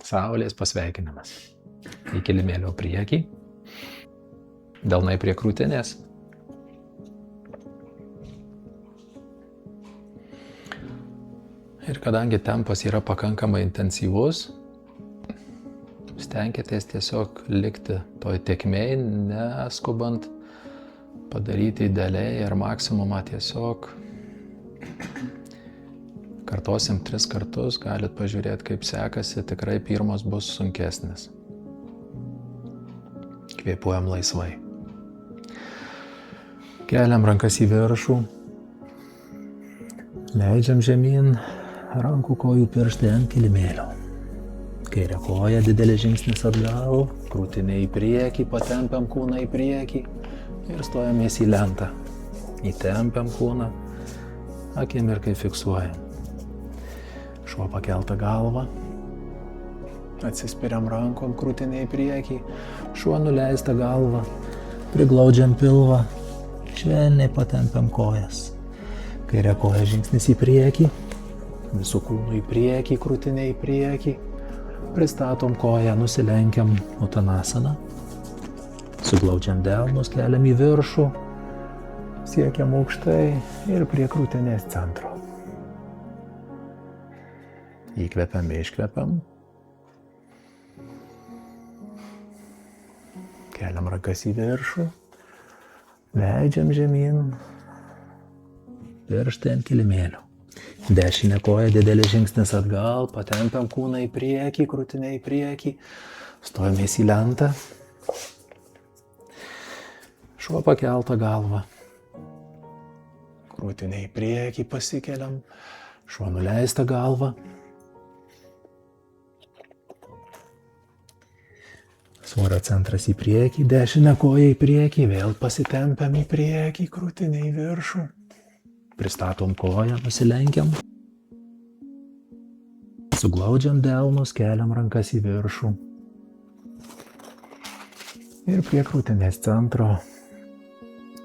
Saulės pasveikinimas. Į kilimėlio priekį, delnai prie krūtinės. Ir kadangi tempas yra pakankamai intensyvus, stenkitės tiesiog likti toj tėkmėj, neskubant padaryti idealiai ir maksimumą tiesiog. Kartosim 3 kartus, galit pažiūrėti, kaip sekasi, tikrai pirmas bus sunkesnis. Kvėpuojam laisvai. Keliam rankas į viršų, leidžiam žemyn, rankų kojų pirštai ant kilimėlio. Kairė koja, didelis žingsnis atgal, krūtinė į priekį, patempiam kūną į priekį ir stojamės į lentą. Įtempiam kūną, akimirkai fiksuojam. Šuo pakeltą galvą, atsispiriam rankom, krūtinė į priekį, šuo nuleista galva, priglaudžiam pilvą, švelniai patempiam kojas. Kairė koja žingsnis į priekį, visų kūnų į priekį, krūtinė į priekį, pristatom koją, nusilenkiam uttanasana, suglaudžiam delnus, keliam į viršų, siekiam aukštai ir prie krūtinės centro. Įkvepiam, iškvepiam. Keliam rankas į viršų. Leidžiam žemyn. Pirštai ant kilimėlio. Dešinė koja, didelis žingsnis atgal. Patempiam kūną į priekį, krūtinę į priekį. Stojamės į lentą. Šuo pakeltą galvą. Krūtinę į priekį pasikeliam. Šuo nuleista galva. Svorio centras į priekį, dešinę koją į priekį, vėl pasitempiam į priekį, krūtinę į viršų. Pristatom koją, nusilenkiam. Suglaudžiam delnus, keliam rankas į viršų. Ir prie krūtinės centro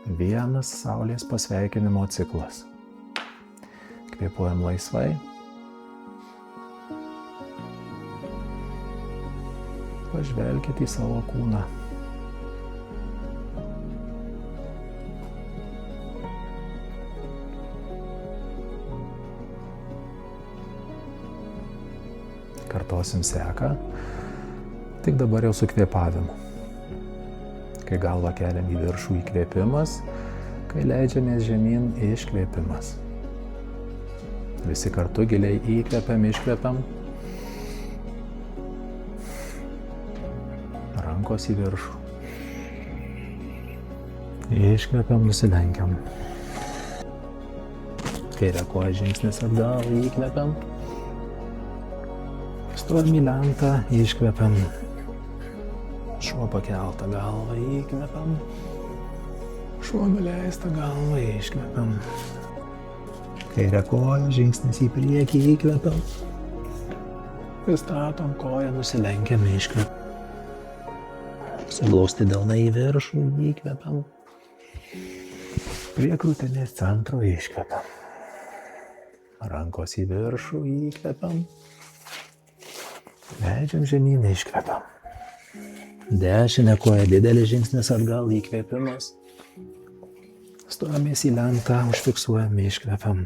vienas saulės pasveikinimo ciklas. Kvėpuojam laisvai. Pažvelkit į savo kūną. Kartosim seką, tik dabar jau su kvėpavimu. Kai galvą keliam į viršų, įkvėpimas, kai leidžiamės žemyn, iškvėpimas. Visi kartu giliai įkvepiam, iškvepiam. Rankos į viršų. Iškvepiam, nusilenkiam. Kairė koja žingsnis atgal, įkvepiam. Stovim į lentą, iškvepiam. Šuo pakeltą galvą, įkvepiam. Šuo nuleista galvą, iškvepiam. Kairė koja, žingsnis į priekį, įkvepiam. Pristatom koją, nusilenkiam, iškvepiam. Suglausti delnai į viršų, įkvepiam. Prie krūtinės centro iškvepiam. Rankos į viršų, įkvepiam. Leidžiam žemyn, iškvepiam. Dešinė koja, didelis žingsnis atgal, įkvėpimas. Stojamės į lentą, užfiksuojam, iškvepiam.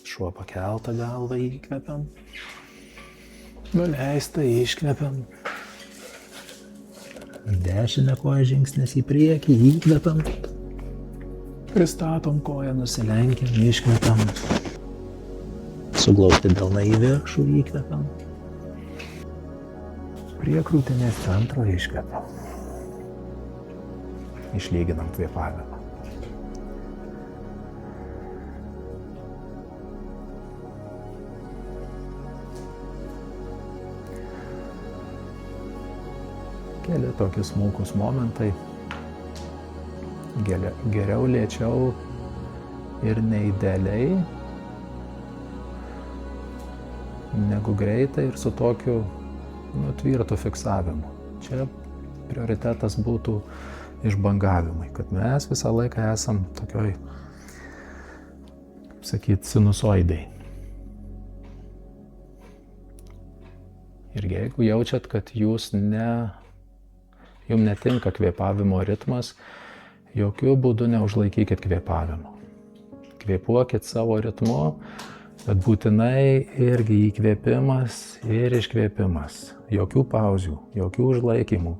Šuo pakeltą galvą, įkvepiam. Nuleista, iškvepiam. Dešinė koja, žingsnis į priekį, įkvepiam. Pristatom koją, nusilenkiam, iškvepiam. Suglausti delnai į viršų, įkvepiam. Prie krūtinės centro iškvepiam. Išlyginam kvėpavimą. Keli tokie smulkus momentai. Geriau lėčiau ir neidealiai, negu greitai ir su tokiu tvirtu fiksavimu. Čia prioritetas būtų išbangavimai, kad mes visą laiką esam tokioj kaip sakyti, sinusoidai. Ir jeigu jaučiat, kad jums netinka kvėpavimo ritmas, jokių būdų neužlaikykit kvėpavimo. Kvėpuokit savo ritmu, bet būtinai irgi įkvėpimas ir iškvėpimas. Jokių pauzių, jokių užlaikymų.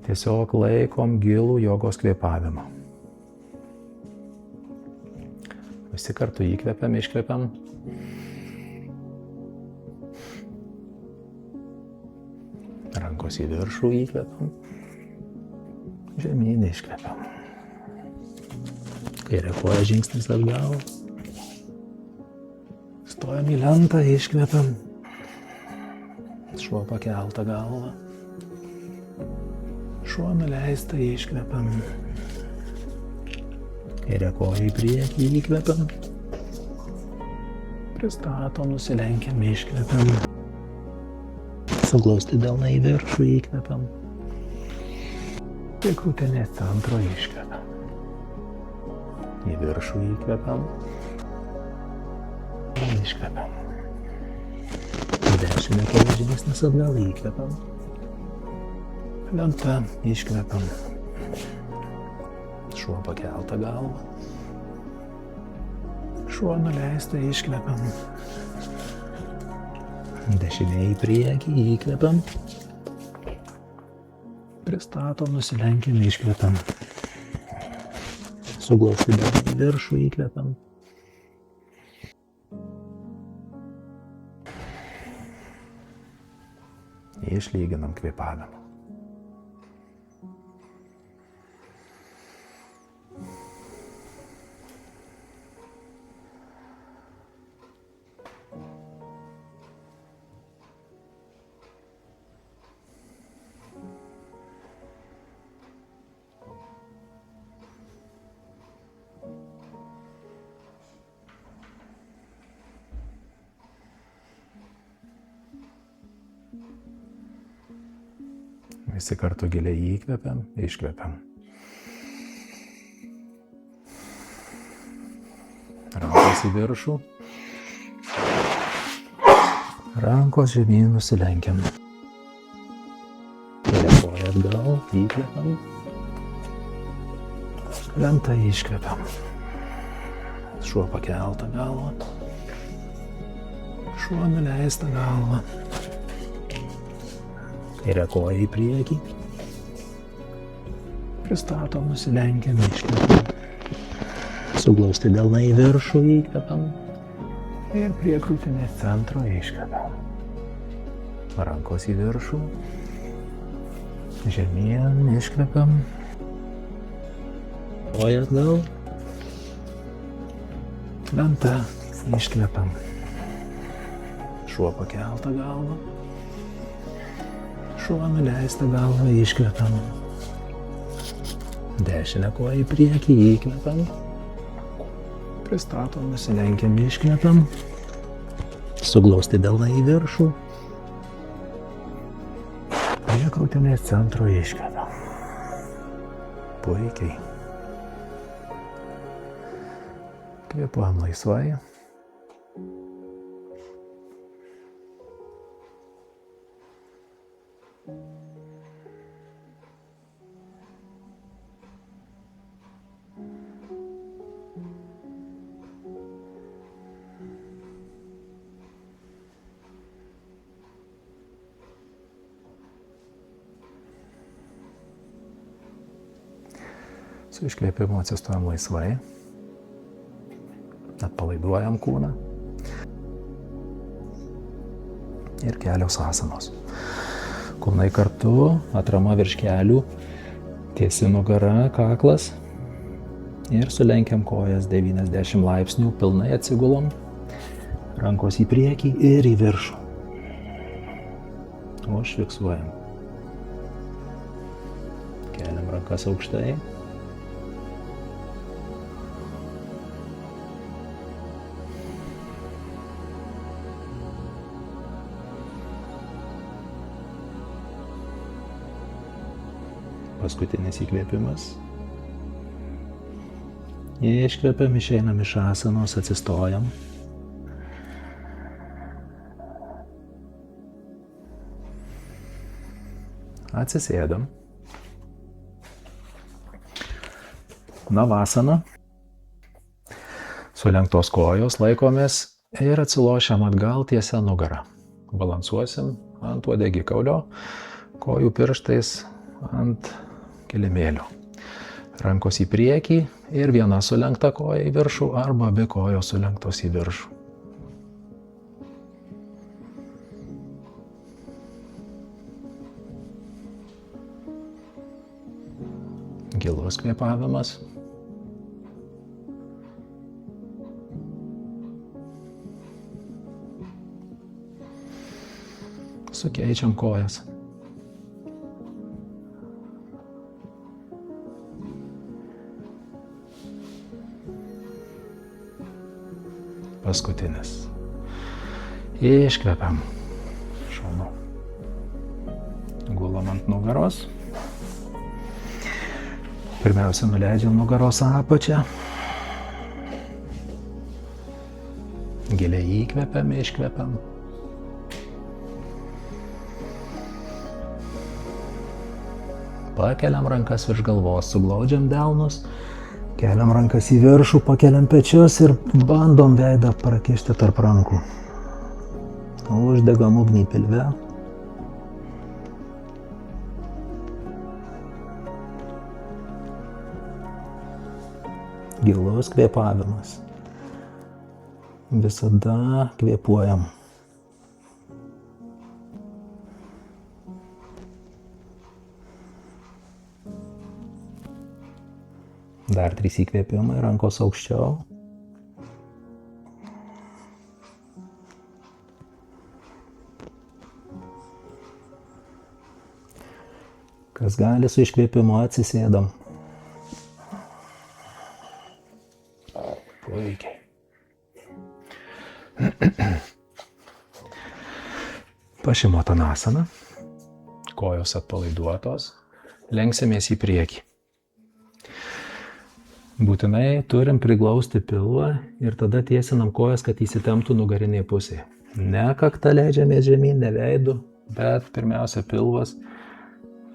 Tiesiog laikom gilų jogos kvėpavimą. Visi kartu įkvepiam, iškvepiam. Rankos į viršų įkvepiam. Žemyn iškvepiam. Kairė koja žingsnis atgal. Stojam į lentą, iškvepiam. Šuo pakeltą galvą. Šuo nuleistą, iškvepiam. Kairė koja į priekį, įkvepiam. Pristatom, nusilenkiam, iškvepiam. Suglausti delną į viršų, įkvepiam. Prie krūtinės centro iškvepiam. Į viršų įkvepiam. Iškvepiam. Dešinė koja žingsnis atgal, įkvepiam. Lenta, iškvepiam. Šuo pakeltą galvą. Šuo nuleistą, iškvepiam. Dešinė į priekį, įkvepiam. Pristatom, nusilenkiam, iškvepiam. Suglausti delną į viršų, įkvepiam. Išlyginam kvėpavimą. Visi kartu giliai įkvepiam, iškvepiam. Rankos į viršų. Rankos žemyn, nusilenkiam. Kairė koja atgal, įkvepiam. Lenta, iškvepiam. Šuo pakeltą galvą. Šuo nuleistą galvą. Kairė koja į priekį. Pristatom, nusilenkiam, iškvepiam. Suglausti delną į viršų, įkvepiam. Ir prie krūtinės centro iškvepiam. Rankos į viršų. Žemyn, iškvepiam. Koja atgal. Lenta, iškvepiam. Šuo pakeltą galvą. Šuo nuleistą galvą, iškvepiam. Dešinę koją į priekį, įkvepiam. Pristatom, nusilenkiam, iškvepiam. Suglausti delną į viršų. Prie krūtinės centro iškvepiam. Puikiai. Kvėpuojam laisvai. Su iškvėpimu atsistojam laisvai. Atpalaiduojam kūną. Ir kelios asanos. Kulnai kartu, atrama virš kelių, tiesi nugara, kaklas. Ir sulenkiam kojas 90 laipsnių, pilnai atsigulom. Rankos į priekį ir į viršų. Užfiksuojam. Keliam rankas aukštai. Paskutinis įkvėpimas. Iškvepiam, išeinam iš asanos, atsistojam. Atsisėdam. Navasana. Sulenktos kojos laikomės ir atsilošiam atgal tiesia nugara. Balansuosim ant uodegikaulio, kojų pirštais ant kilimėlio. Rankos į priekį ir viena sulenkta koja į viršų arba abi kojos sulenktos į viršų. Gilus kvėpavimas. Sukeičiam kojas. Paskutinis. Iškvepiam. Šaunu. Gulam ant nugaros. Pirmiausia, nuleidžiam nugaros apačią. Giliai įkvepiam, iškvepiam. Pakeliam rankas virš galvos, suglaudžiam delnus, keliam rankas į viršų, pakeliam pečius ir bandom veidą prakišti tarp rankų. Uždegam ugnį pilve. Gilus kvėpavimas. Visada kvėpuojam. Dar 3 įkvėpimai, rankos aukščiau. Kas gali su iškvėpimu, atsisėdam. Puikiai. Pašimotanasana. Kojos atpalaiduotos. Lenksimės į priekį. Būtinai turim priglausti pilvą ir tada tiesinam kojas, kad įsitemptų nugarinėje pusėje. Ne kaktą leidžiamės žemyn, ne veidu, bet pirmiausia pilvas,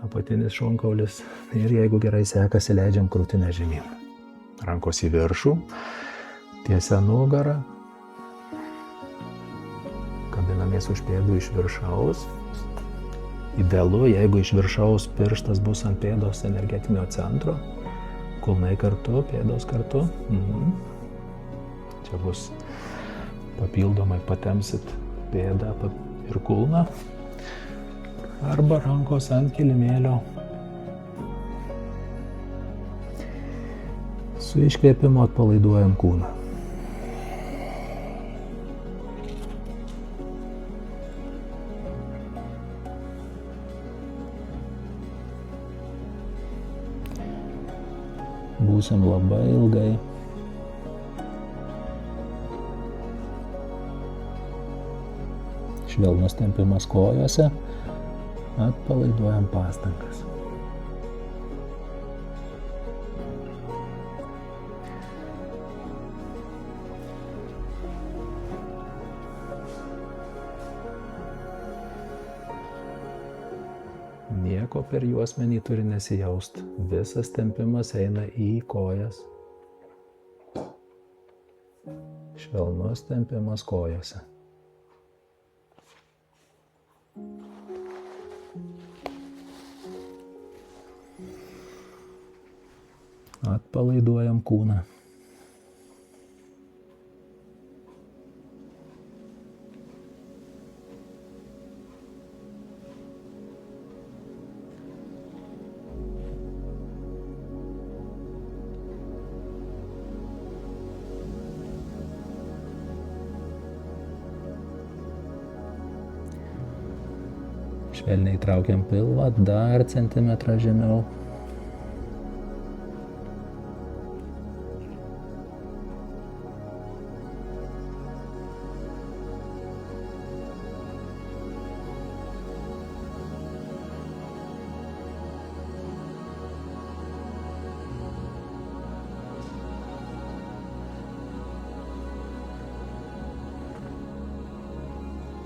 apatinis šonkaulis ir jeigu gerai sekasi, leidžiam krūtinę žemyn. Rankos į viršų, tiesia nugara, kabinamės už pėdų iš viršaus. Idealu, jeigu iš viršaus pirštas bus ant pėdos energetinio centro. Kulnai kartu, pėdos kartu. Čia bus papildomai patemsit pėdą ir kulną. Arba rankos ant kilimėlio. Su iškvėpimu atpalaiduojam kūną. Būsim labai ilgai. Švelnus tempimas kojose, atpalaiduojam pastangas. Nieko per juosmenį turi nesijaust. Visas tempimas eina į kojas. Švelnus tempimas kojose. Atpalaiduojam kūną. Švelniai traukiam pilvą, dar centimetrą žemiau.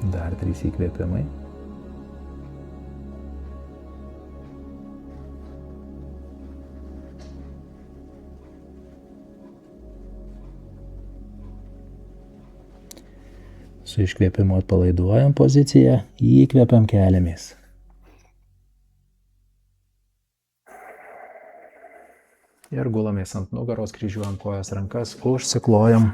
Dar 3 įkvėpimai. Su iškvėpimu atpalaiduojam poziciją, įkvepiam keliamės. Ir gulamės ant nugaros, kryžiuojam kojas rankas, užsiklojam